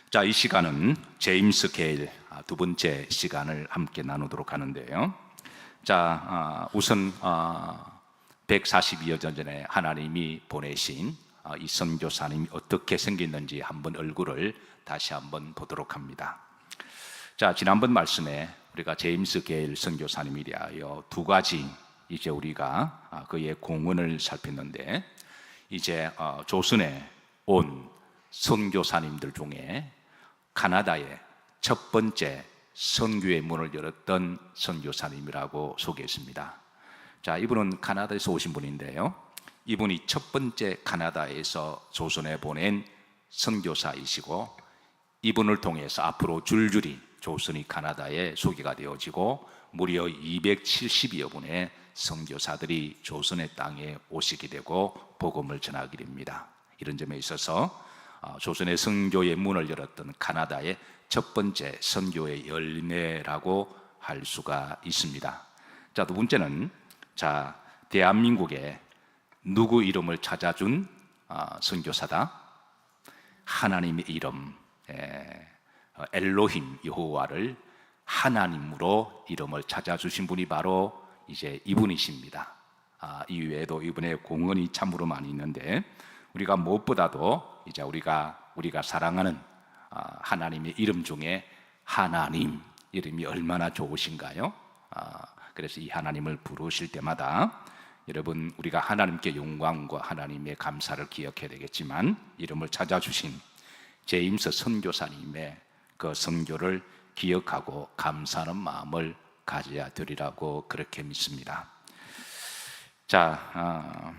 자, 이 시간은 제임스 게일 두 번째 시간을 함께 나누도록 하는데요. 자, 우선 142여 년 전에 하나님이 보내신 이 선교사님이 어떻게 생겼는지 한번 얼굴을 다시 한번 보도록 합니다. 자, 지난번 말씀에 우리가 제임스 게일 선교사님에 대하여 두 가지 이제 우리가 그의 공헌을 살폈는데, 이제 조선에 온 선교사님들 중에 카나다의 첫 번째 선교의 문을 열었던 선교사님이라고 소개했습니다. 자, 이분은 카나다에서 오신 분인데요, 이분이 첫 번째 카나다에서 조선에 보낸 선교사이시고, 이분을 통해서 앞으로 줄줄이 조선이 카나다에 소개가 되어지고 무려 270여 분의 선교사들이 조선의 땅에 오시게 되고 복음을 전하게 됩니다. 이런 점에 있어서 조선의 선교의 문을 열었던 카나다의 첫 번째 선교의 열매라고 할 수가 있습니다. 자, 두 번째는 대한민국에 누구 이름을 찾아준 선교사다? 하나님의 이름, 엘로힘 여호와를 하나님으로 이름을 찾아주신 분이 바로 이제 이분이십니다. 이 외에도 이분의 공헌이 참으로 많이 있는데, 우리가 무엇보다도 이제 우리가 사랑하는 하나님의 이름 중에 하나님 이름이 얼마나 좋으신가요? 그래서 이 하나님을 부르실 때마다 여러분, 우리가 하나님께 영광과 하나님의 감사를 기억해야 되겠지만, 이름을 찾아주신 제임스 선교사님의 그 선교를 기억하고 감사하는 마음을 가져야 되리라고 그렇게 믿습니다. 자,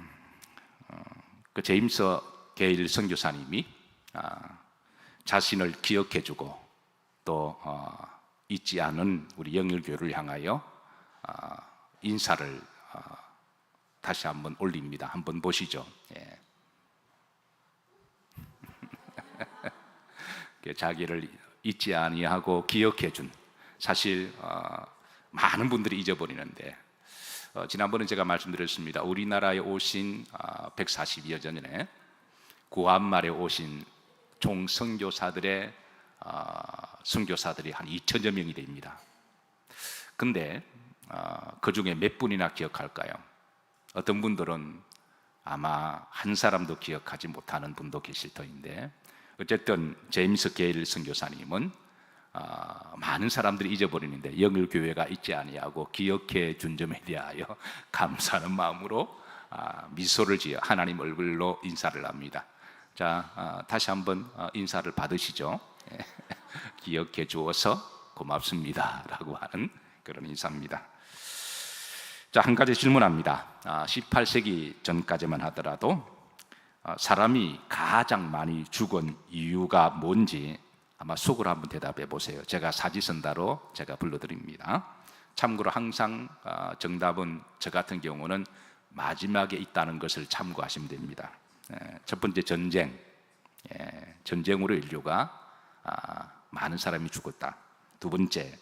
그 제임스 게일 선교사님이 자신을 기억해주고 또 잊지 않은 우리 영일교회를 향하여 인사를 다시 한번 올립니다. 한번 보시죠. 자기를 잊지 아니하고 기억해준, 사실 많은 분들이 잊어버리는데, 지난번에 제가 말씀드렸습니다. 우리나라에 오신 142여 년 전에 구한말에 오신 총 선교사들의 선교사들이 한 2천여 명이 됩니다. 근데 그 중에 몇 분이나 기억할까요? 어떤 분들은 아마 한 사람도 기억하지 못하는 분도 계실 터인데, 어쨌든 제임스 게일 선교사님은 많은 사람들이 잊어버리는데 영일교회가 잊지 아니하고 기억해 준 점에 대하여 감사하는 마음으로 미소를 지어 하나님 얼굴로 인사를 합니다. 자, 다시 한번 인사를 받으시죠. 기억해 주어서 고맙습니다 라고 하는 그런 인사입니다. 자, 한 가지 질문합니다. 18세기 전까지만 하더라도 사람이 가장 많이 죽은 이유가 뭔지 아마 속으로 한번 대답해 보세요. 제가 사지선다로 제가 불러드립니다. 참고로 항상 정답은 저 같은 경우는 마지막에 있다는 것을 참고하시면 됩니다. 첫 번째, 전쟁. 전쟁으로 인류가 많은 사람이 죽었다. 두 번째,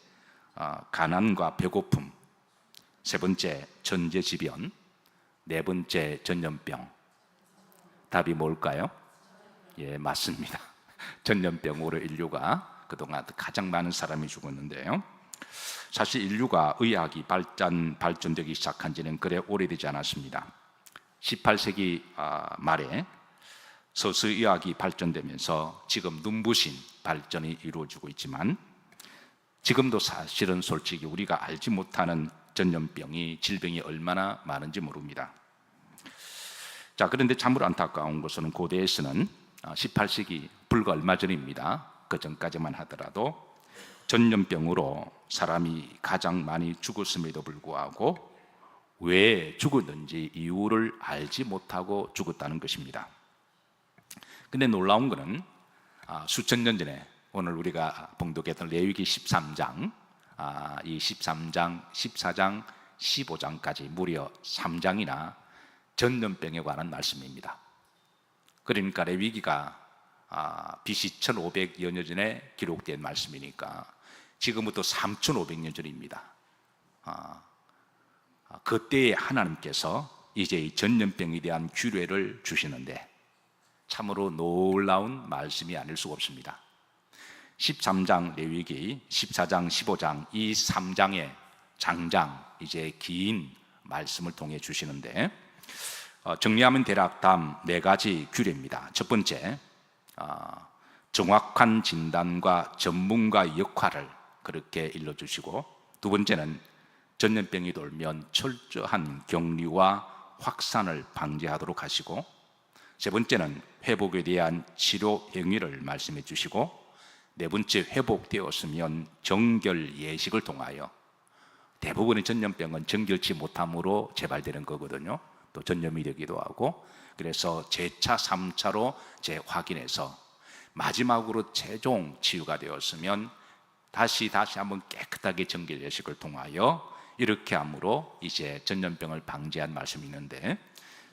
가난과 배고픔. 세 번째, 천재지변. 네 번째, 전염병. 답이 뭘까요? 예, 맞습니다. 전염병으로 인류가 그동안 가장 많은 사람이 죽었는데요, 사실 인류가 의학이 발전되기 시작한 지는 그래 오래되지 않았습니다. 18세기 말에 서서의학이 발전되면서 지금 눈부신 발전이 이루어지고 있지만, 지금도 사실은 솔직히 우리가 알지 못하는 전염병이, 질병이 얼마나 많은지 모릅니다. 자, 그런데 참으로 안타까운 것은 고대에서는 18세기 불과 얼마 전입니다. 그 전까지만 하더라도 전염병으로 사람이 가장 많이 죽었음에도 불구하고 왜 죽었는지 이유를 알지 못하고 죽었다는 것입니다. 근데 놀라운 것은 수천 년 전에 오늘 우리가 봉독했던 레위기 13장, 이 13장, 14장, 15장까지 무려 3장이나 전염병에 관한 말씀입니다. 그러니까 레위기가 BC 1500여 년 전에 기록된 말씀이니까 지금부터 3500년 전입니다. 그때에 하나님께서 이제 이 전염병에 대한 규례를 주시는데 참으로 놀라운 말씀이 아닐 수가 없습니다. 13장 레위기, 14장, 15장 이 3장의 장장, 이제 긴 말씀을 통해 주시는데 정리하면 대략 다음 4가지 규례입니다. 첫 번째, 정확한 진단과 전문가 역할을 그렇게 일러주시고, 두 번째는 전염병이 돌면 철저한 격리와 확산을 방지하도록 하시고, 세 번째는 회복에 대한 치료 행위를 말씀해 주시고, 네 번째, 회복되었으면 정결 예식을 통하여, 대부분의 전염병은 정결치 못함으로 재발되는 거거든요. 또 전염이 되기도 하고, 그래서 재차 3차로 재확인해서 마지막으로 최종 치유가 되었으면 다시 한번 깨끗하게 정결 예식을 통하여 이렇게 함으로 이제 전염병을 방지한 말씀이 있는데,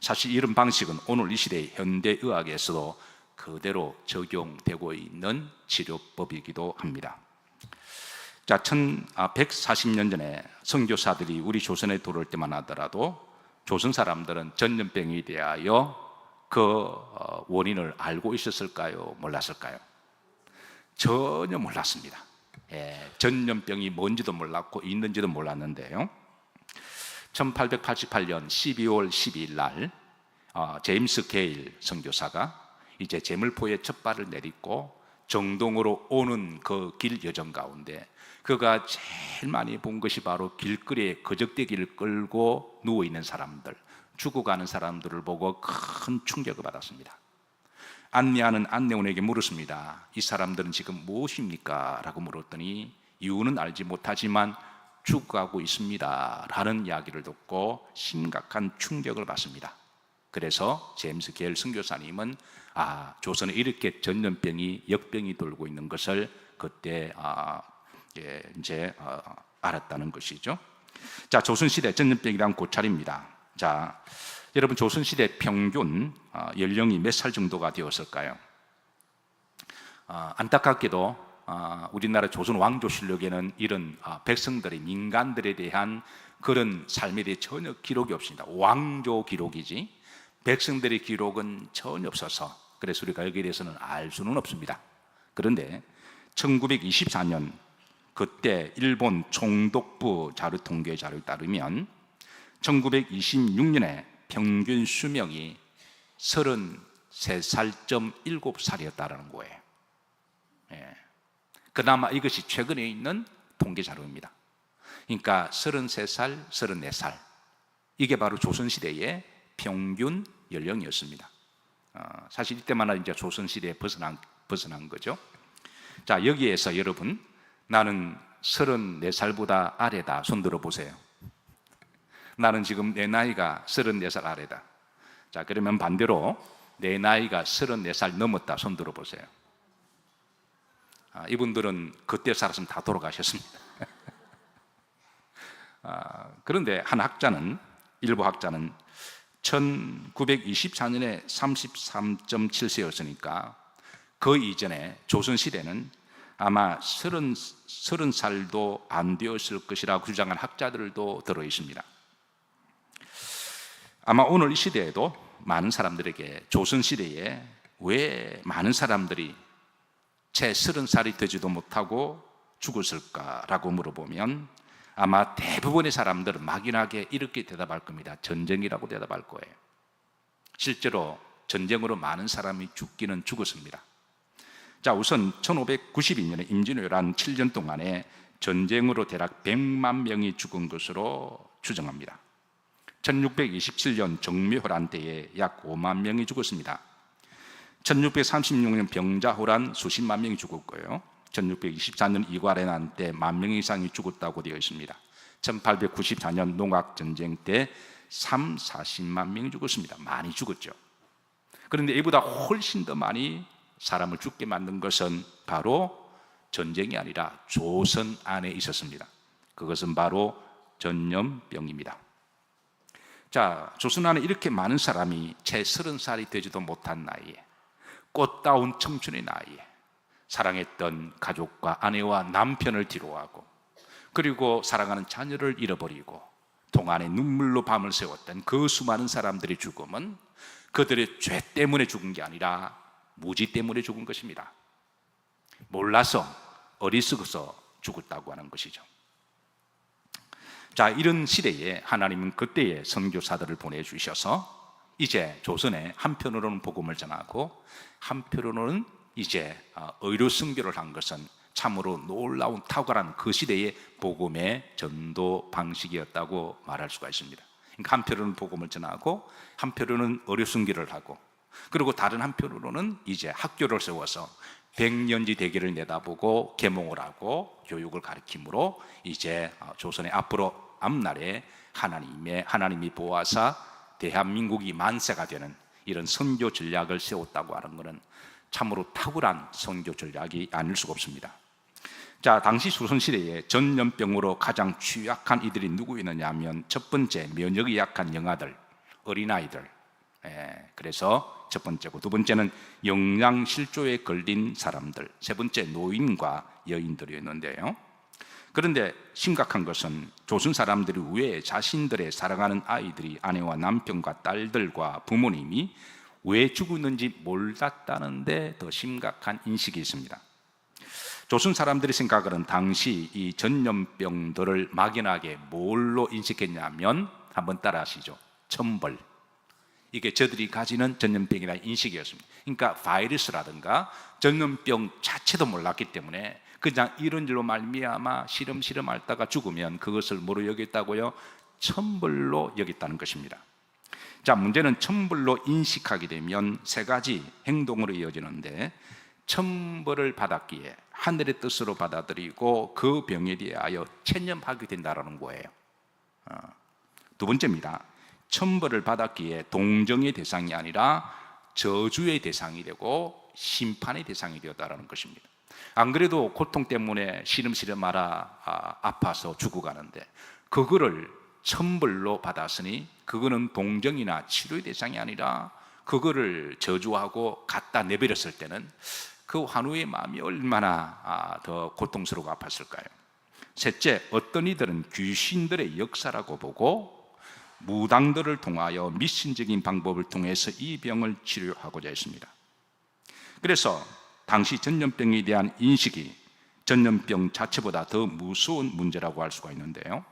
사실 이런 방식은 오늘 이 시대의 현대의학에서도 그대로 적용되고 있는 치료법이기도 합니다. 자, 140년 전에 선교사들이 우리 조선에 들어올 때만 하더라도 조선 사람들은 전염병에 대하여 그 원인을 알고 있었을까요? 몰랐을까요? 전혀 몰랐습니다. 전염병이 뭔지도 몰랐고 있는지도 몰랐는데요, 1888년 12월 12일 날 제임스 게일 선교사가 이제 제물포에 첫 발을 내딛고 정동으로 오는 그 길 여정 가운데 그가 제일 많이 본 것이 바로 길거리에 거적대기를 끌고 누워있는 사람들, 죽어가는 사람들을 보고 큰 충격을 받았습니다. 안내하는 안내원에게 물었습니다. 이 사람들은 지금 무엇입니까? 라고 물었더니 이유는 알지 못하지만 죽어가고 있습니다 라는 이야기를 듣고 심각한 충격을 받습니다. 그래서 제임스 게일 선교사님은 조선에 이렇게 전염병이 역병이 돌고 있는 것을 그때 이제 알았다는 것이죠. 자, 조선시대 전염병이란 고찰입니다. 자, 여러분, 조선시대 평균 연령이 몇 살 정도가 되었을까요? 안타깝게도 우리나라 조선 왕조실록에는 이런 백성들의, 민간들에 대한 그런 삶에 대해 전혀 기록이 없습니다. 왕조 기록이지 백성들의 기록은 전혀 없어서 그래서 우리가 여기에 대해서는 알 수는 없습니다. 그런데 1924년 그때 일본 총독부 자료 통계 자료에 따르면 1926년에 평균 수명이 33.7살이었다는 거예요. 그나마 이것이 최근에 있는 통계 자료입니다. 그러니까 33살, 34살 이게 바로 조선시대의 평균 연령이었습니다. 사실 이때만 이제 조선시대에 벗어난 거죠. 자, 여기에서 여러분, 나는 34살보다 아래다, 손 들어보세요. 나는 지금 내 나이가 34살 아래다. 자, 그러면 반대로 내 나이가 34살 넘었다, 손 들어보세요. 이분들은 그때 살았으면 다 돌아가셨습니다. 그런데 일부 학자는 1924년에 33.7세였으니까 그 이전에 조선시대는 아마 30살도 안 되었을 것이라고 주장한 학자들도 들어 있습니다. 아마 오늘 이 시대에도 많은 사람들에게 조선시대에 왜 많은 사람들이 채 30살이 되지도 못하고 죽었을까라고 물어보면 아마 대부분의 사람들은 막연하게 이렇게 대답할 겁니다. 전쟁이라고 대답할 거예요. 실제로 전쟁으로 많은 사람이 죽기는 죽었습니다. 자, 우선 1592년에 임진왜란 7년 동안에 전쟁으로 대략 100만 명이 죽은 것으로 추정합니다. 1627년 정묘호란 때에 약 5만 명이 죽었습니다. 1636년 병자호란 수십만 명이 죽었고요. 1624년 이괄해난 때 1만 명 이상이 죽었다고 되어 있습니다. 1894년 농악전쟁 때 40만 명이 죽었습니다. 많이 죽었죠. 그런데 이보다 훨씬 더 많이 사람을 죽게 만든 것은 바로 전쟁이 아니라 조선 안에 있었습니다. 그것은 바로 전염병입니다. 자, 조선 안에 이렇게 많은 사람이 채 30살이 되지도 못한 나이에, 꽃다운 청춘의 나이에 사랑했던 가족과 아내와 남편을 뒤로하고, 그리고 사랑하는 자녀를 잃어버리고 동안에 눈물로 밤을 새웠던 그 수많은 사람들의 죽음은 그들의 죄 때문에 죽은 게 아니라 무지 때문에 죽은 것입니다. 몰라서 어리석어서 죽었다고 하는 것이죠. 자, 이런 시대에 하나님은 그때의 선교사들을 보내주셔서 이제 조선에 한편으로는 복음을 전하고 한편으로는 이제 의료 선교를 한 것은 참으로 놀라운 탁월한 그 시대의 복음의 전도 방식이었다고 말할 수가 있습니다. 그러니까 한편으로는 복음을 전하고 한편으로는 의료 선교를 하고, 그리고 다른 한편으로는 이제 학교를 세워서 백년지 대계를 내다보고 계몽을 하고 교육을 가르침으로 이제 조선의 앞으로 앞날에 하나님이 보아사 대한민국이 만세가 되는 이런 선교 전략을 세웠다고 하는 것은 참으로 탁월한 선교 전략이 아닐 수가 없습니다. 자, 당시 조선시대에 전염병으로 가장 취약한 이들이 누구였느냐 하면 첫 번째, 면역이 약한 영아들, 어린아이들. 그래서 첫 번째고, 두 번째는 영양실조에 걸린 사람들, 세 번째 노인과 여인들이었는데요. 그런데 심각한 것은 조선 사람들이 왜 자신들의 사랑하는 아이들이, 아내와 남편과 딸들과 부모님이 왜 죽었는지 몰랐다는데 더 심각한 인식이 있습니다. 조선 사람들이 생각하는 당시 이 전염병들을 막연하게 뭘로 인식했냐면, 한번 따라하시죠. 천벌. 이게 저들이 가지는 전염병이라는 인식이었습니다. 그러니까 바이러스라든가 전염병 자체도 몰랐기 때문에 그냥 이런 일로 말미암아 시름시름 앓다가 죽으면 그것을 뭐로 여겼다고요? 천벌로 여겼다는 것입니다. 자, 문제는 천벌로 인식하게 되면 세 가지 행동으로 이어지는데, 천벌을 받았기에 하늘의 뜻으로 받아들이고 그 병에 대하여 체념하게 된다는 거예요. 두 번째입니다. 천벌을 받았기에 동정의 대상이 아니라 저주의 대상이 되고 심판의 대상이 되었다는 것입니다. 안 그래도 고통 때문에 시름시름 아파서 죽어가는데 그거를 천벌로 받았으니 그거는 동정이나 치료의 대상이 아니라 그거를 저주하고 갖다 내버렸을 때는 그 환우의 마음이 얼마나 더 고통스럽고 아팠을까요? 셋째, 어떤 이들은 귀신들의 역사라고 보고 무당들을 통하여 미신적인 방법을 통해서 이 병을 치료하고자 했습니다. 그래서 당시 전염병에 대한 인식이 전염병 자체보다 더 무서운 문제라고 할 수가 있는데요,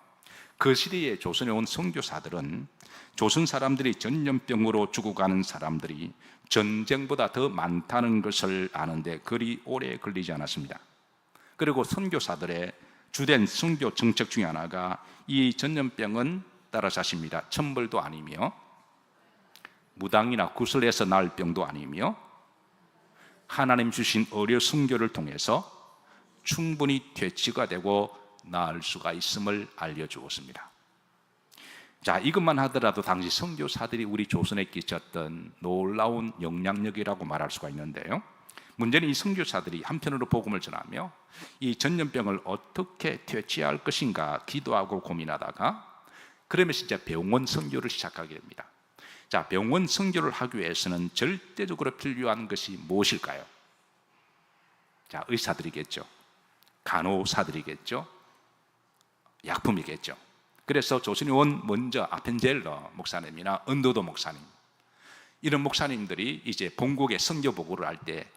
그 시대에 조선에 온 선교사들은 조선 사람들이 전염병으로 죽어가는 사람들이 전쟁보다 더 많다는 것을 아는데 그리 오래 걸리지 않았습니다. 그리고 선교사들의 주된 선교 정책 중에 하나가 이 전염병은 따라자십니다. 천벌도 아니며 무당이나 구슬에서 나을 병도 아니며 하나님 주신 의료 선교를 통해서 충분히 퇴치가 되고 나을 수가 있음을 알려주었습니다. 자, 이것만 하더라도 당시 선교사들이 우리 조선에 끼쳤던 놀라운 영향력이라고 말할 수가 있는데요, 문제는 이 선교사들이 한편으로 복음을 전하며 이 전염병을 어떻게 퇴치할 것인가 기도하고 고민하다가 그러면서 이제 병원 선교를 시작하게 됩니다. 자, 병원 선교를 하기 위해서는 절대적으로 필요한 것이 무엇일까요? 자, 의사들이겠죠. 간호사들이겠죠. 약품이겠죠. 그래서 조선에 온 먼저 아펜젤러 목사님이나 은도도 목사님, 이런 목사님들이 이제 본국에 선교 보고를 할 때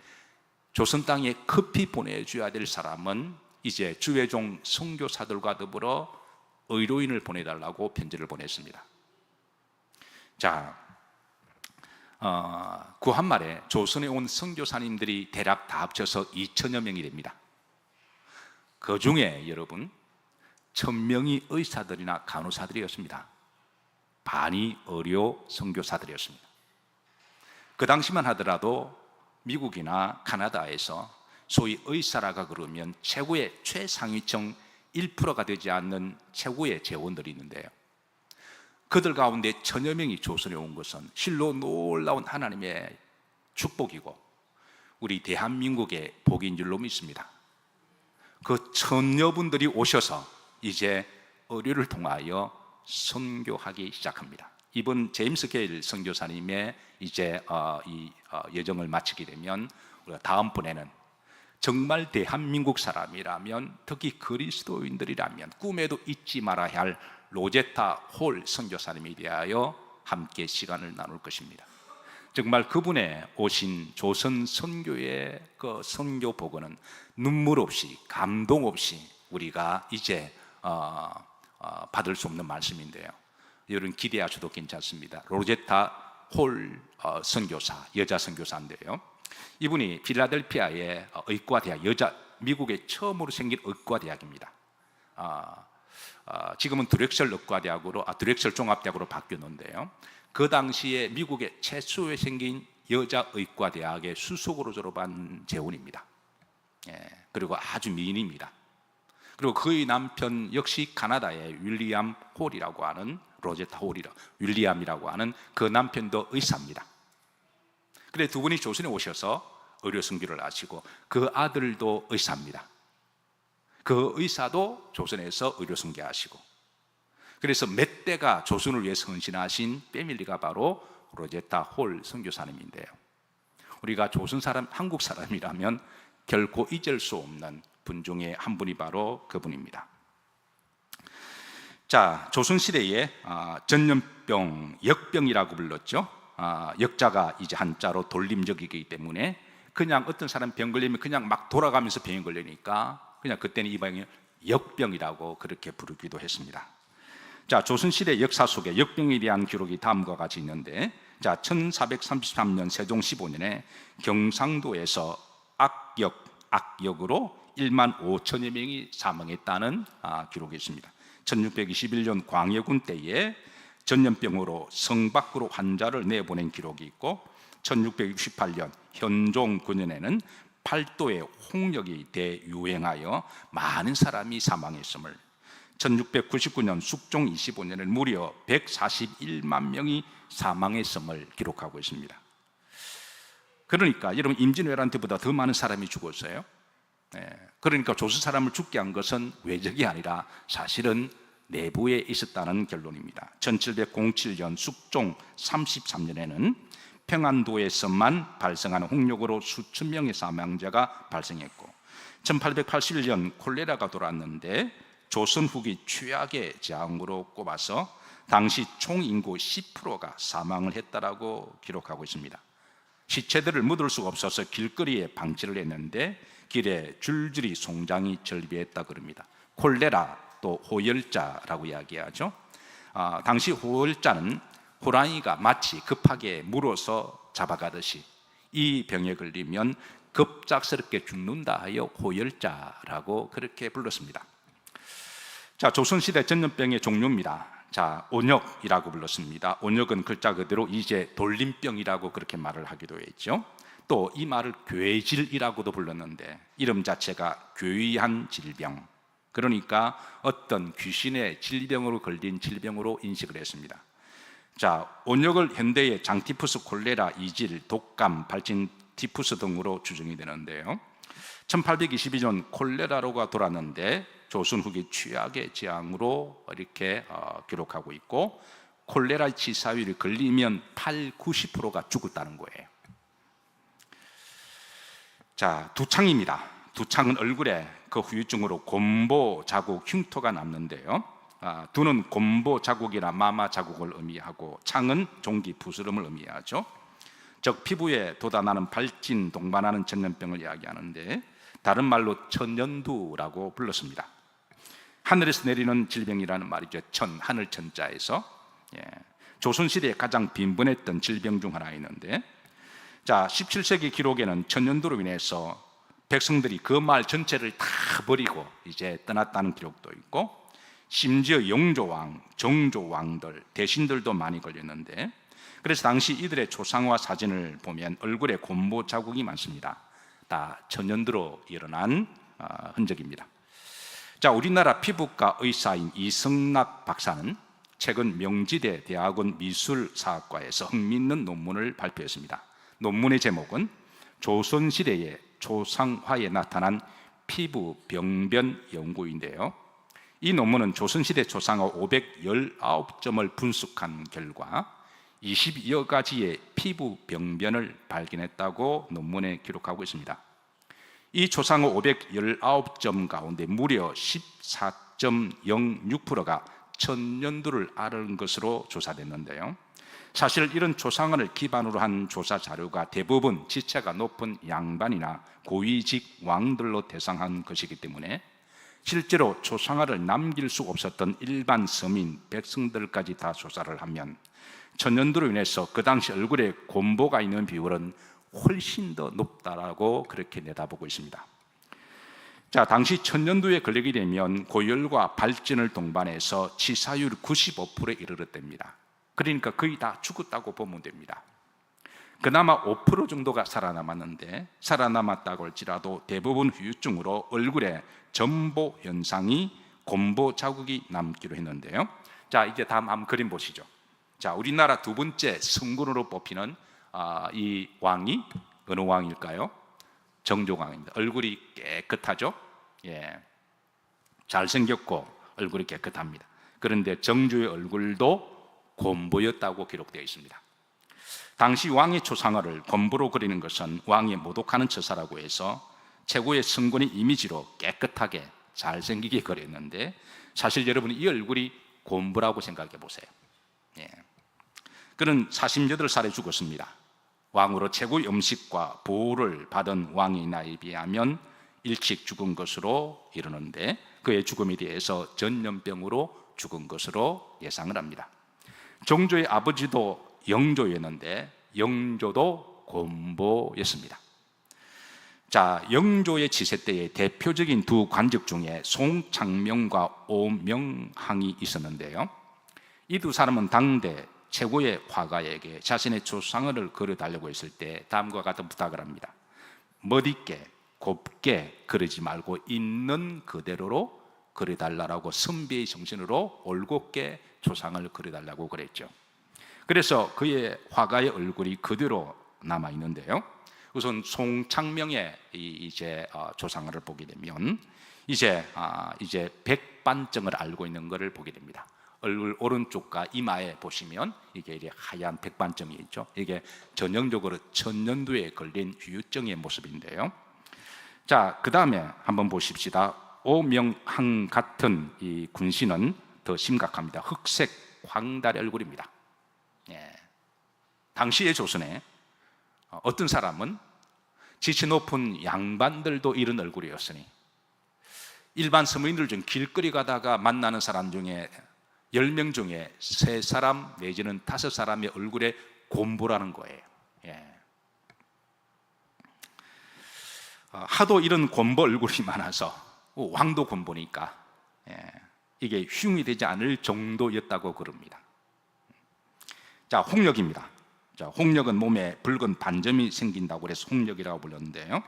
조선 땅에 급히 보내줘야 될 사람은 이제 주회종 선교사들과 더불어 의료인을 보내달라고 편지를 보냈습니다. 자, 그 한말에 조선에 온 선교사님들이 대략 다 합쳐서 2천여 명이 됩니다. 그 중에 여러분 1,000명이 의사들이나 간호사들이었습니다. 반이 의료 선교사들이었습니다. 그 당시만 하더라도 미국이나 카나다에서 소위 의사라가 그러면 최고의 최상위층 1%가 되지 않는 최고의 재원들이 있는데요, 그들 가운데 1,000여 명이 조선에 온 것은 실로 놀라운 하나님의 축복이고 우리 대한민국의 복인 줄로 믿습니다. 그 1,000여 분들이 오셔서 이제 의료를 통하여 선교하기 시작합니다. 이번 제임스 게일 선교사님의 이제 이 여정을 마치게 되면 우리가 다음번에는 정말 대한민국 사람이라면, 특히 그리스도인들이라면 꿈에도 잊지 말아야 할 로제타 홀 선교사님에 대하여 함께 시간을 나눌 것입니다. 정말 그분의 오신 조선 선교의 그 선교 복음은 눈물 없이 감동 없이 우리가 이제 받을 수 없는 말씀인데요. 여러분 기대하셔도 괜찮습니다. 로제타 홀 선교사, 여자 선교사인데요. 이분이 필라델피아의 의과대학, 미국에 처음으로 생긴 의과대학입니다. 지금은 드렉셀 의과대학으로, 드렉셀 종합대학으로 바뀌었는데요. 그 당시에 미국의 최초에 생긴 여자 의과대학의 수석으로 졸업한 재혼입니다. 그리고 아주 미인입니다. 그리고 그의 남편 역시 카나다의 윌리엄 홀이라고 하는, 로제타 윌리엄이라고 하는 그 남편도 의사입니다. 그래 두 분이 조선에 오셔서 의료 선교를 하시고 그 아들도 의사입니다. 그 의사도 조선에서 의료 선교하시고, 그래서 몇 대가 조선을 위해서 헌신하신 패밀리가 바로 로제타 홀 선교사님인데요. 우리가 조선 사람, 한국 사람이라면 결코 잊을 수 없는 분 중에 한 분이 바로 그분입니다. 자, 조선시대에 전염병, 역병이라고 불렀죠. 역자가 이제 한자로 돌림적이기 때문에 그냥 어떤 사람 병 걸리면 그냥 막 돌아가면서 병이 걸리니까 그냥 그때는 이 병이 역병이라고 그렇게 부르기도 했습니다. 자, 조선시대 역사 속에 역병에 대한 기록이 다음과 같이 있는데, 자, 1433년 세종 15년에 경상도에서 악역으로 1만 5천여 명이 사망했다는 기록이 있습니다. 1621년 광해군 때에 전염병으로 성 밖으로 환자를 내보낸 기록이 있고, 1668년 현종 9년에는 팔도의 홍역이 대유행하여 많은 사람이 사망했음을, 1699년 숙종 25년에는 무려 141만 명이 사망했음을 기록하고 있습니다. 그러니까 여러분, 임진왜란 때보다 더 많은 사람이 죽었어요. 그러니까 조선 사람을 죽게 한 것은 외적이 아니라 사실은 내부에 있었다는 결론입니다. 1707년 숙종 33년에는 평안도에서만 발생하는 홍역으로 수천 명의 사망자가 발생했고, 1881년 콜레라가 돌았는데 조선 후기 최악의 재앙으로 꼽아서 당시 총 인구 10%가 사망을 했다라고 기록하고 있습니다. 시체들을 묻을 수가 없어서 길거리에 방치를 했는데 길에 줄줄이 송장이 절비했다 그럽니다. 콜레라, 또 호열자라고 이야기하죠. 당시 호열자는 호랑이가 마치 급하게 물어서 잡아가듯이 이 병에 걸리면 급작스럽게 죽는다 하여 호열자라고 그렇게 불렀습니다. 자, 조선시대 전염병의 종류입니다. 자, 온역이라고 불렀습니다. 온역은 글자 그대로 이제 돌림병이라고 그렇게 말을 하기도 했죠. 또 이 말을 괴질이라고도 불렀는데 이름 자체가 괴이한 질병, 그러니까 어떤 귀신의 질병으로 걸린 질병으로 인식을 했습니다. 자, 온역을 현대의 장티푸스, 콜레라, 이질, 독감, 발진 티푸스 등으로 추정이 되는데요. 1822년 콜레라로가 돌았는데 조선 후기 최악의 재앙으로 이렇게 기록하고 있고, 콜레라 치사율이 걸리면 90%가 죽었다는 거예요. 자, 두창입니다. 두창은 얼굴에 그 후유증으로 곰보 자국, 흉터가 남는데요. 두는 곰보 자국이나 마마 자국을 의미하고, 창은 종기 부스럼을 의미하죠. 즉 피부에 돋아나는 발진, 동반하는 전염병을 이야기하는데 다른 말로 천연두라고 불렀습니다. 하늘에서 내리는 질병이라는 말이죠. 하늘 천자에서. 조선시대에 가장 빈번했던 질병 중 하나 있는데, 자, 17세기 기록에는 천연두로 인해서 백성들이 그 마을 전체를 다 버리고 이제 떠났다는 기록도 있고, 심지어 영조왕, 정조왕들, 대신들도 많이 걸렸는데, 그래서 당시 이들의 초상화 사진을 보면 얼굴에 곰보 자국이 많습니다. 다 천연두로 일어난 흔적입니다. 자, 우리나라 피부과 의사인 이성락 박사는 최근 명지대 대학원 미술사학과에서 흥미있는 논문을 발표했습니다. 논문의 제목은 조선시대의 초상화에 나타난 피부 병변 연구인데요. 이 논문은 조선시대 초상화 519점을 분석한 결과 22여 가지의 피부 병변을 발견했다고 논문에 기록하고 있습니다. 이 초상화 519점 가운데 무려 14.06%가 천연두를 앓은 것으로 조사됐는데요. 사실 이런 조상을 기반으로 한 조사 자료가 대부분 지체가 높은 양반이나 고위직 왕들로 대상한 것이기 때문에 실제로 조상을 남길 수 없었던 일반 서민, 백성들까지 다 조사를 하면 천년도로 인해서 그 당시 얼굴에 곰보가 있는 비율은 훨씬 더 높다라고 그렇게 내다보고 있습니다. 자, 당시 천년도에 걸리게 되면 고열과 발전을 동반해서 치사율 95%에 이르렀답니다. 그러니까 거의 다 죽었다고 보면 됩니다. 그나마 5% 정도가 살아남았는데, 살아남았다고 할지라도 대부분 후유증으로 얼굴에 전보 현상이, 곰보 자국이 남기로 했는데요. 자, 이제 다음 한번 그림 보시죠. 자, 우리나라 두 번째 성군으로 뽑히는 이 왕이 어느 왕일까요? 정조왕입니다. 얼굴이 깨끗하죠? 예, 잘생겼고 얼굴이 깨끗합니다. 그런데 정조의 얼굴도 곰보였다고 기록되어 있습니다. 당시 왕의 초상화를 곰보로 그리는 것은 왕이 모독하는 처사라고 해서 최고의 성군의 이미지로 깨끗하게 잘생기게 그렸는데, 사실 여러분 이 얼굴이 곰보라고 생각해 보세요. 예. 그는 48살에 죽었습니다. 왕으로 최고의 음식과 보호를 받은 왕의 나이에 비하면 일찍 죽은 것으로 이르는데, 그의 죽음에 대해서 전염병으로 죽은 것으로 예상을 합니다. 정조의 아버지도 영조였는데 영조도 곰보였습니다. 자, 영조의 치세 때의 대표적인 두 관적 중에 송창명과 오명항이 있었는데요. 이 두 사람은 당대 최고의 화가에게 자신의 조상을 그려달라고 했을 때 다음과 같은 부탁을 합니다. 멋있게 곱게 그리지 말고 있는 그대로로 그려달라고 선비의 정신으로 올곧게 조상을 그려달라고 그랬죠. 그래서 그의 화가의 얼굴이 그대로 남아 있는데요. 우선 송창명의 이제 조상을 보게 되면 이제 백반증을 알고 있는 것을 보게 됩니다. 얼굴 오른쪽과 이마에 보시면 이게 하얀 백반증이 있죠. 이게 전형적으로 천년도에 걸린 후유증의 모습인데요. 자, 그 다음에 한번 보십시다. 오명항 같은 이 군신은 더 심각합니다. 흑색 황달의 얼굴입니다. 예. 당시의 조선에 어떤 사람은 지체 높은 양반들도 이런 얼굴이었으니 일반 서민들 중 길거리 가다가 만나는 사람 중에 10명 중에 3사람 내지는 5사람의 얼굴에 곰보라는 거예요. 예. 하도 이런 곰보 얼굴이 많아서 왕도 곰보니까 이게 흉이 되지 않을 정도였다고 그럽니다. 자, 홍역입니다. 자, 홍역은 몸에 붉은 반점이 생긴다고 해서 홍역이라고 불렀는데요.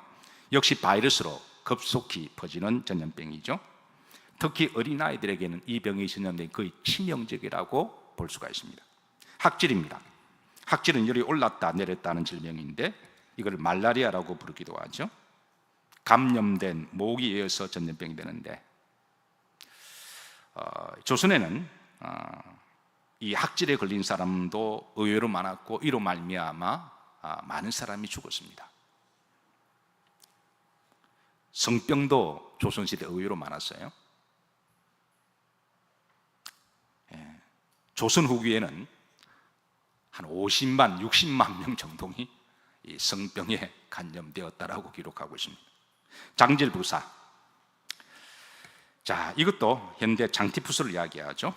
역시 바이러스로 급속히 퍼지는 전염병이죠. 특히 어린아이들에게는 이 병이 전염된 거의 치명적이라고 볼 수가 있습니다. 학질입니다. 학질은 열이 올랐다 내렸다는 질병인데 이걸 말라리아라고 부르기도 하죠. 감염된 모기에 의해서 전염병이 되는데 조선에는 이 학질에 걸린 사람도 의외로 많았고 이로 말미암아 많은 사람이 죽었습니다. 성병도 조선시대 의외로 많았어요. 조선 후기에는 한 50만, 60만 명 정도이 이 성병에 감염되었다라고 기록하고 있습니다. 장질부사. 자, 이것도 현대 장티푸스를 이야기하죠.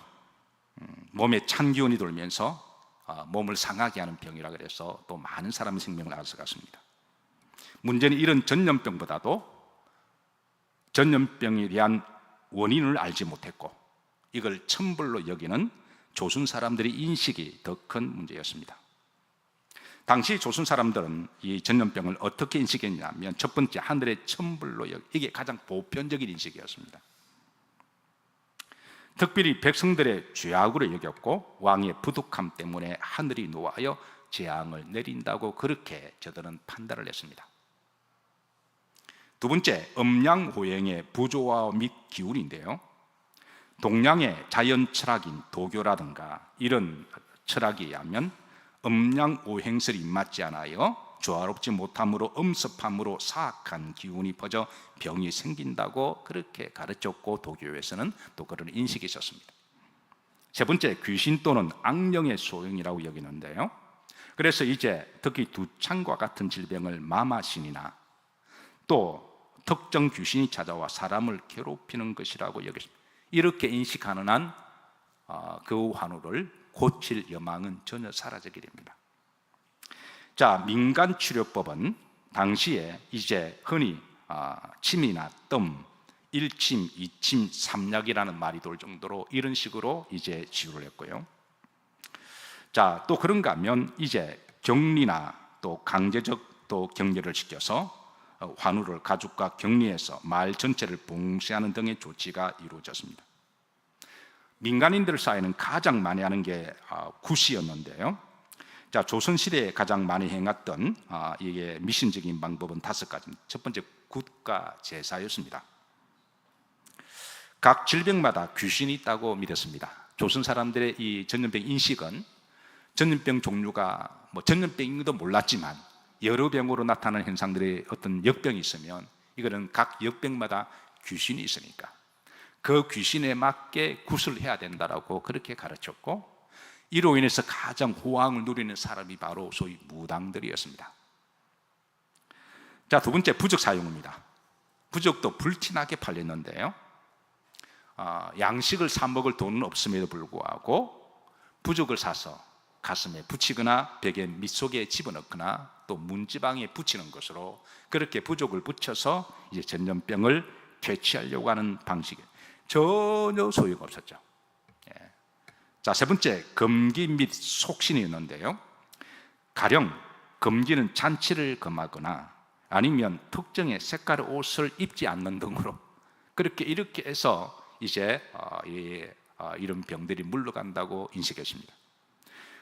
몸에 찬 기운이 돌면서 몸을 상하게 하는 병이라 그래서 또 많은 사람의 생명을 앗아갔습니다. 문제는 이런 전염병보다도 전염병에 대한 원인을 알지 못했고 이걸 천벌로 여기는 조선 사람들의 인식이 더 큰 문제였습니다. 당시 조선 사람들은 이 전염병을 어떻게 인식했냐면 첫 번째, 하늘의 천벌로 이게 가장 보편적인 인식이었습니다. 특별히 백성들의 죄악으로 여겼고 왕의 부득함 때문에 하늘이 노하여 재앙을 내린다고 그렇게 저들은 판단을 했습니다. 두 번째, 음양호행의 부조화 및 기운인데요. 동양의 자연 철학인 도교라든가 이런 철학에 의하면 음양오행설이 맞지 않아요 조화롭지 못함으로 음습함으로 사악한 기운이 퍼져 병이 생긴다고 그렇게 가르쳤고 도교에서는 또 그런 인식이 있었습니다. 세 번째, 귀신 또는 악령의 소용이라고 여기는데요. 그래서 이제 특히 두창과 같은 질병을 마마신이나 또 특정 귀신이 찾아와 사람을 괴롭히는 것이라고 여겼습니다. 이렇게 인식하는 한 그 환우를 고칠 여망은 전혀 사라지게 됩니다. 자, 민간치료법은 당시에 이제 흔히 침이나 뜸, 1침, 2침, 3약이라는 말이 돌 정도로 이런 식으로 이제 치유를 했고요. 자, 또 그런가 하면 이제 격리나 또 강제적 또 격리를 시켜서 환우를 가족과 격리해서 마을 전체를 봉쇄하는 등의 조치가 이루어졌습니다. 민간인들 사이에는 가장 많이 하는 게 구시였는데요. 자, 조선시대에 가장 많이 행했던 이게 미신적인 방법은 5가지입니다. 첫 번째, 굿과 제사였습니다. 각 질병마다 귀신이 있다고 믿었습니다. 조선 사람들의 이 전염병 인식은 전염병 종류가 전염병인지도 몰랐지만 여러 병으로 나타나는 현상들의 어떤 역병이 있으면 이거는 각 역병마다 귀신이 있으니까 그 귀신에 맞게 굿을 해야 된다라고 그렇게 가르쳤고, 이로 인해서 가장 호황을 누리는 사람이 바로 소위 무당들이었습니다. 자, 두 번째, 부적 사용입니다. 부적도 불티나게 팔렸는데요. 양식을 사 먹을 돈은 없음에도 불구하고 부적을 사서 가슴에 붙이거나 벽에 밑속에 집어넣거나 또 문지방에 붙이는 것으로 그렇게 부적을 붙여서 이제 전염병을 퇴치하려고 하는 방식이 전혀 소용없었죠. 자, 세 번째, 금기 및 속신이었는데요. 가령 금기는 잔치를 금하거나 아니면 특정의 색깔의 옷을 입지 않는 등으로 이렇게 해서 이제 이런 병들이 물러간다고 인식했습니다.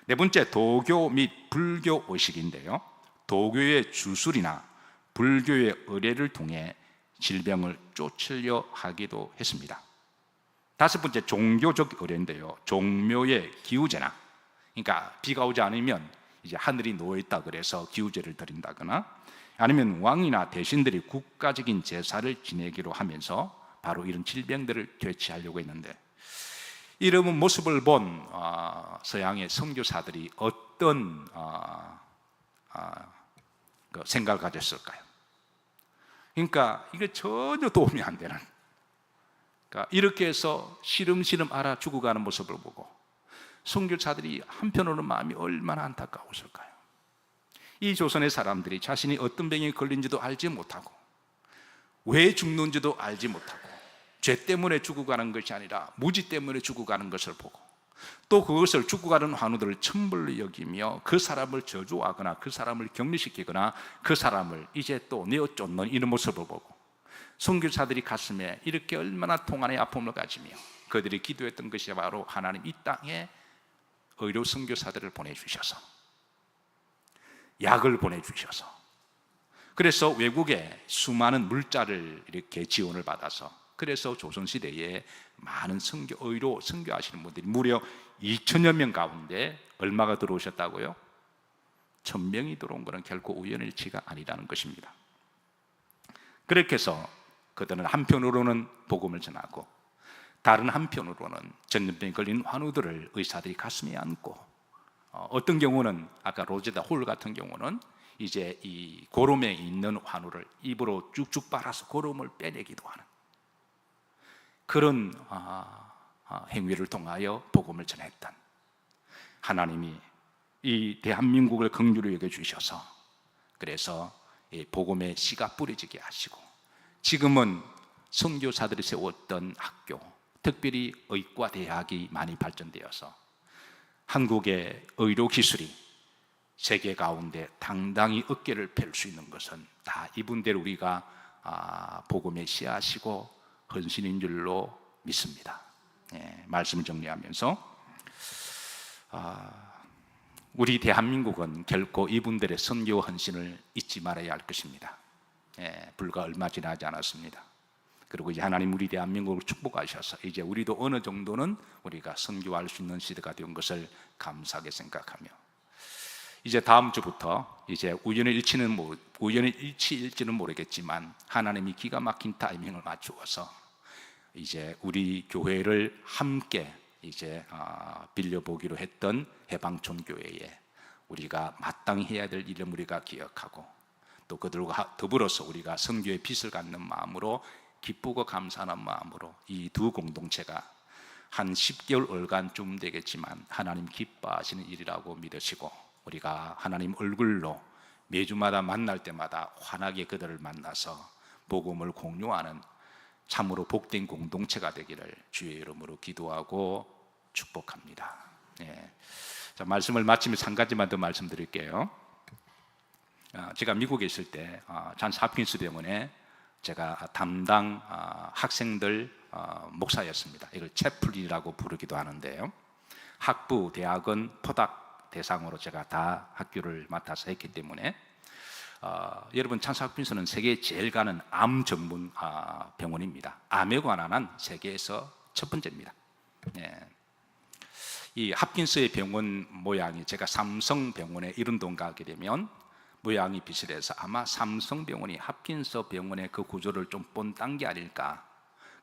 네 번째, 도교 및 불교 의식인데요. 도교의 주술이나 불교의 의례를 통해 질병을 쫓으려 하기도 했습니다. 다섯 번째, 종교적 의례인데요. 종묘의 기우제나, 그러니까 비가 오지 않으면 이제 하늘이 놓여있다 그래서 기우제를 드린다거나 아니면 왕이나 대신들이 국가적인 제사를 지내기로 하면서 바로 이런 질병들을 퇴치하려고 했는데, 이런 모습을 본 서양의 선교사들이 어떤 생각을 가졌을까요? 그러니까 이게 전혀 도움이 안 되는, 그러니까 이렇게 해서 시름시름 앓아 죽어가는 모습을 보고 선교사들이 한편으로는 마음이 얼마나 안타까웠을까요? 이 조선의 사람들이 자신이 어떤 병에 걸린지도 알지 못하고 왜 죽는지도 알지 못하고 죄 때문에 죽어가는 것이 아니라 무지 때문에 죽어가는 것을 보고 또 그것을 죽어가는 환우들을 천불로 여기며 그 사람을 저주하거나 그 사람을 격리시키거나 그 사람을 이제 또 내어 쫓는 이런 모습을 보고 선교사들이 가슴에 이렇게 얼마나 통한의 아픔을 가지며 그들이 기도했던 것이 바로 하나님 이 땅에 의료 선교사들을 보내주셔서 약을 보내주셔서 그래서 외국에 수많은 물자를 이렇게 지원을 받아서 그래서 조선시대에 많은 의로 선교하시는 분들이 무려 2천여 명 가운데 얼마가 들어오셨다고요? 1,000명이 들어온 것은 결코 우연일치가 아니라는 것입니다. 그렇게 해서 그들은 한편으로는 복음을 전하고 다른 한편으로는 전염병에 걸린 환우들을 의사들이 가슴에 안고 어떤 경우는 아까 로제다 홀 같은 경우는 이제 이 고름에 있는 환우를 입으로 쭉쭉 빨아서 고름을 빼내기도 하는 그런 행위를 통하여 복음을 전했던 하나님이 이 대한민국을 긍휼히 여겨주셔서 그래서 이 복음의 씨가 뿌려지게 하시고 지금은 선교사들이 세웠던 학교, 특별히 의과 대학이 많이 발전되어서 한국의 의료 기술이 세계 가운데 당당히 어깨를 펼 수 있는 것은 다 이분들 우리가 복음의 씨앗이고 헌신인 줄로 믿습니다. 말씀을 정리하면서 우리 대한민국은 결코 이분들의 선교 헌신을 잊지 말아야 할 것입니다. 불과 얼마 지나지 않았습니다. 그리고 이제 하나님 우리 대한민국을 축복하셔서 이제 우리도 어느 정도는 우리가 선교할 수 있는 시대가 된 것을 감사하게 생각하며 이제 다음 주부터 이제 우연의 일치일지는 모르겠지만 하나님이 기가 막힌 타이밍을 맞추어서 이제 우리 교회를 함께 이제 빌려보기로 했던 해방촌교회에 우리가 마땅히 해야 될 일을 우리가 기억하고, 또 그들과 더불어서 우리가 선교의 빚을 갖는 마음으로 기쁘고 감사하는 마음으로 이 두 공동체가 한 10개월간쯤 되겠지만 하나님 기뻐하시는 일이라고 믿으시고, 우리가 하나님 얼굴로 매주마다 만날 때마다 환하게 그들을 만나서 복음을 공유하는 참으로 복된 공동체가 되기를 주의 이름으로 기도하고 축복합니다. 예. 자, 말씀을 마치면서 한 가지만 더 말씀드릴게요. 제가 미국에 있을 때 존스 홉킨스 병원에 제가 담당 학생들 목사였습니다. 이걸 채플린이라고 부르기도 하는데요. 학부, 대학은 포닥 대상으로 제가 다 학교를 맡아서 했기 때문에 여러분, 존스 홉킨스는 세계에 제일 가는 암 전문 병원입니다. 암에 관한 한 세계에서 첫 번째입니다. 예. 이 홉킨스의 병원 모양이 제가 삼성병원에 이른동 가게 되면 모양이 비슷해서 아마 삼성병원이 홉킨스 병원의 그 구조를 좀 본딴 게 아닐까,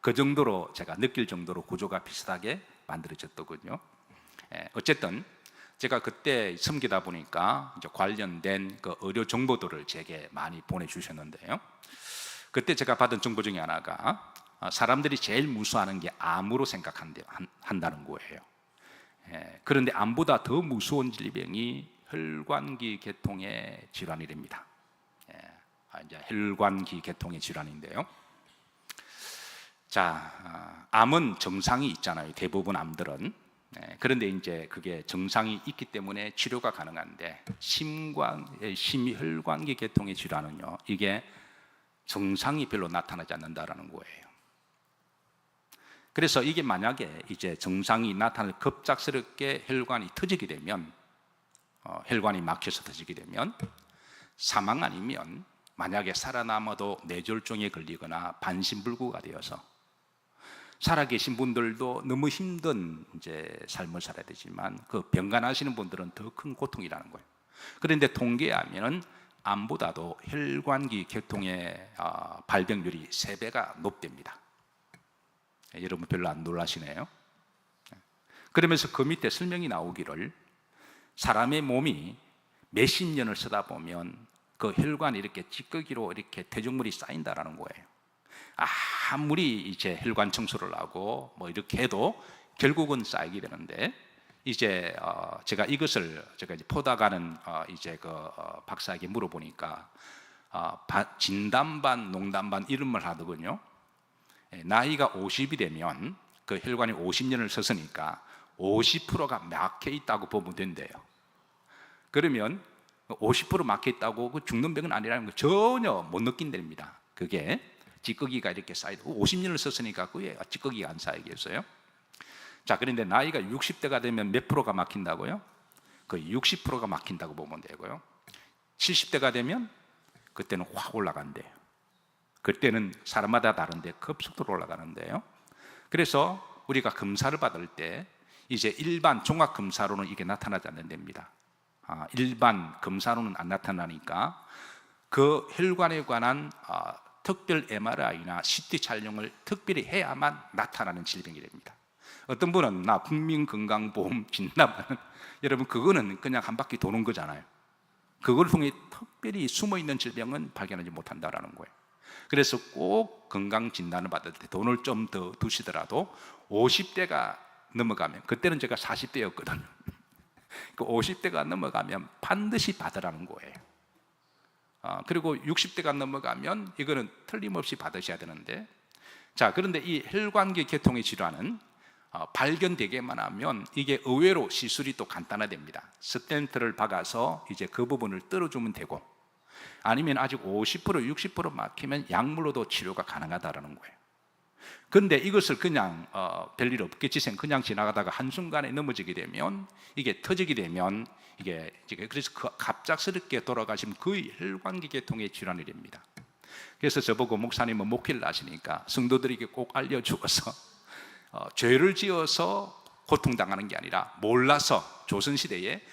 그 정도로 제가 느낄 정도로 구조가 비슷하게 만들어졌더군요. 어쨌든 제가 그때 섬기다 보니까 이제 관련된 그 의료 정보들을 제게 많이 보내주셨는데요. 그때 제가 받은 정보 중에 하나가 사람들이 제일 무서워하는 게 암으로 생각한다는 거예요. 그런데 암보다 더 무서운 질병이 혈관기 계통의 질환이랍니다. 이제 혈관기 계통의 질환인데요. 자, 암은 정상이 있잖아요. 대부분 암들은. 그런데 이제 그게 정상이 있기 때문에 치료가 가능한데 심혈관기 계통의 질환은요, 이게 정상이 별로 나타나지 않는다라는 거예요. 그래서 이게 만약에 이제 정상이 나타날 급작스럽게 혈관이 터지게 되면, 혈관이 막혀서 터지게 되면 사망 아니면 만약에 살아남아도 뇌졸중에 걸리거나 반신불구가 되어서 살아계신 분들도 너무 힘든 이제 삶을 살아야 되지만 그 병간하시는 분들은 더 큰 고통이라는 거예요. 그런데 통계하면은 암보다도 혈관기 계통의 발병률이 3배가 높답니다. 여러분 별로 안 놀라시네요. 그러면서 그 밑에 설명이 나오기를 사람의 몸이 몇십 년을 쓰다 보면 그 혈관이 이렇게 찌꺼기로 이렇게 대적물이 쌓인다라는 거예요. 아무리 이제 혈관 청소를 하고 뭐 이렇게 해도 결국은 쌓이게 되는데, 이제 제가 이것을 제가 이제 포닥하는 이제 그 박사에게 물어보니까 진담반 농담반 이런 말 하더군요. 나이가 50이 되면 그 혈관이 50년을 썼으니까 50%가 막혀 있다고 보면 된대요. 그러면 50% 막혀 있다고 그 죽는 병은 아니라는 거 전혀 못 느낀답니다. 그게 찌꺼기가 이렇게 쌓이고 50년을 썼으니까 그게 찌꺼기가 안 쌓이겠어요? 자, 그런데 나이가 60대가 되면 몇 프로가 막힌다고요? 그 60%가 막힌다고 보면 되고요. 70대가 되면 그때는 확 올라간대요. 그때는 사람마다 다른데 급속도로 올라가는데요. 그래서 우리가 검사를 받을 때 이제 일반 종합검사로는 이게 나타나지 않는답니다. 일반 검사로는 안 나타나니까 그 혈관에 관한 특별 MRI나 CT 촬영을 특별히 해야만 나타나는 질병이 됩니다. 어떤 분은 나 국민건강보험 진단하는, 여러분 그거는 그냥 한 바퀴 도는 거잖아요. 그걸 통해 특별히 숨어있는 질병은 발견하지 못한다는 거예요. 그래서 꼭 건강진단을 받을 때 돈을 좀 더 두시더라도 50대가 넘어가면, 그때는 제가 40대였거든요. 그 50대가 넘어가면 반드시 받으라는 거예요. 그리고 60대가 넘어가면 이거는 틀림없이 받으셔야 되는데, 자, 그런데 이 혈관기 계통의 질환은 발견되게만 하면 이게 의외로 시술이 또 간단하답니다. 스텐트를 박아서 이제 그 부분을 뚫어주면 되고, 아니면 아직 50% 60% 막히면 약물로도 치료가 가능하다는 거예요. 그런데 이것을 그냥 별일 없겠지 그냥 지나가다가 한순간에 넘어지게 되면, 이게 터지게 되면 이게 그래서 갑작스럽게 돌아가시면 거의 혈관기 계통의 질환이 됩니다. 그래서 저보고 목사님은 목회를 하시니까 성도들에게 꼭 알려주어서 죄를 지어서 고통당하는 게 아니라 몰라서 조선시대에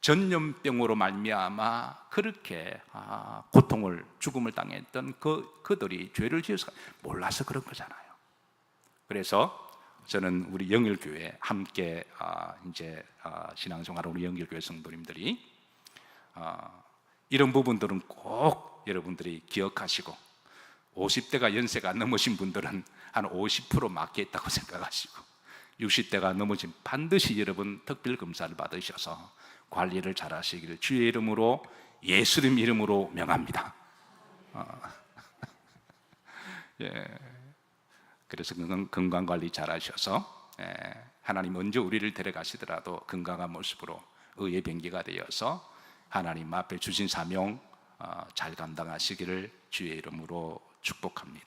전염병으로 말미암아 그렇게 고통을 죽음을 당했던 그들이 죄를 지어서 몰라서 그런 거잖아요. 그래서 저는 우리 영일교회 함께 신앙생활 우리 영일교회 성도님들이 이런 부분들은 꼭 여러분들이 기억하시고 50대가 연세가 넘으신 분들은 한 50% 맞겠다고 생각하시고 60대가 넘으신 반드시 여러분 특별 검사를 받으셔서 관리를 잘 하시기를 주의 이름으로 예수님 이름으로 명합니다. 예. 그래서 건강 관리 잘 하셔서 하나님 언제 우리를 데려가시더라도 건강한 모습으로 의의 병기가 되어서 하나님 앞에 주신 사명 잘 감당하시기를 주의 이름으로 축복합니다.